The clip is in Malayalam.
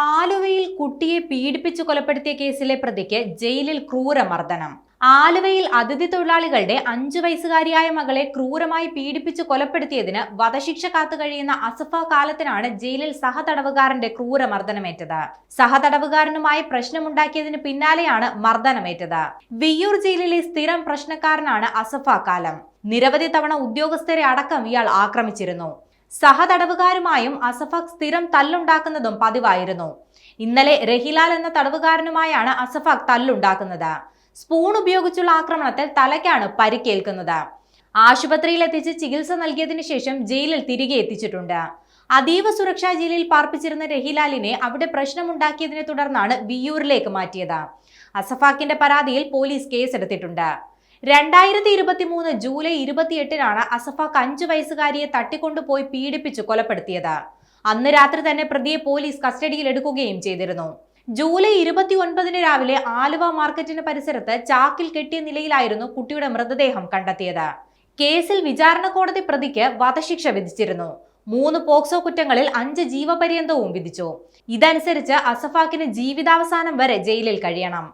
ആലുവയിൽ കുട്ടിയെ പീഡിപ്പിച്ചു കൊലപ്പെടുത്തിയ കേസിലെ പ്രതിക്ക് ജയിലിൽ ക്രൂരമർദ്ദനം. ആലുവയിൽ അതിഥി തൊഴിലാളികളുടെ 5 വയസ്സുകാരിയായ മകളെ ക്രൂരമായി പീഡിപ്പിച്ചു കൊലപ്പെടുത്തിയതിന് വധശിക്ഷ കാത്തുകഴിയുന്ന അസഫ കാലത്തിനാണ് ജയിലിൽ സഹതടവുകാരന്റെ ക്രൂരമർദ്ദനമേറ്റത്. സഹതടവുകാരനുമായി പ്രശ്നമുണ്ടാക്കിയതിന് പിന്നാലെയാണ് മർദ്ദനമേറ്റത്. വിയ്യൂർ ജയിലിലെ സ്ഥിരം പ്രശ്നക്കാരനാണ് അസഫ കാലം. നിരവധി തവണ ഉദ്യോഗസ്ഥരെ അടക്കം ഇയാൾ ആക്രമിച്ചിരുന്നു. സഹതടവുകാരുമായും അസഫാഖ് സ്ഥിരം തല്ലുണ്ടാക്കുന്നതും പതിവായിരുന്നു. ഇന്നലെ രഹിലാൽ എന്ന തടവുകാരനുമായാണ് അസഫാഖ് തല്ലുണ്ടാക്കുന്നത്. സ്പൂൺ ഉപയോഗിച്ചുള്ള ആക്രമണത്തിൽ തലയ്ക്കാണ് പരിക്കേൽക്കുന്നത്. ആശുപത്രിയിൽ എത്തിച്ച് ചികിത്സ നൽകിയതിനു ശേഷം ജയിലിൽ തിരികെ എത്തിച്ചിട്ടുണ്ട്. അതീവ സുരക്ഷാ ജയിലിൽ പാർപ്പിച്ചിരുന്ന രഹിലാലിനെ അവിടെ പ്രശ്നമുണ്ടാക്കിയതിനെ തുടർന്നാണ് വിയ്യൂരിലേക്ക് മാറ്റിയത്. അസഫാഖിന്റെ പരാതിയിൽ പോലീസ് കേസെടുത്തിട്ടുണ്ട്. 2023 ജൂലൈ 28-നാണ് അസഫാഖ് 5 വയസ്സുകാരിയെ തട്ടിക്കൊണ്ടുപോയി പീഡിപ്പിച്ചു കൊലപ്പെടുത്തിയത്. അന്ന് രാത്രി തന്നെ പ്രതിയെ പോലീസ് കസ്റ്റഡിയിൽ എടുക്കുകയും ചെയ്തിരുന്നു. ജൂലൈ 29 രാവിലെ ആലുവ മാർക്കറ്റിന് പരിസരത്ത് ചാക്കിൽ കെട്ടിയ നിലയിലായിരുന്നു കുട്ടിയുടെ മൃതദേഹം കണ്ടെത്തിയത്. കേസിൽ വിചാരണ കോടതി പ്രതിക്ക് വധശിക്ഷ വിധിച്ചിരുന്നു. 3 പോക്സോ കുറ്റങ്ങളിൽ 5 ജീവപര്യന്തവും വിധിച്ചു. ഇതനുസരിച്ച് അസഫാഖിന് ജീവിതാവസാനം വരെ ജയിലിൽ കഴിയണം.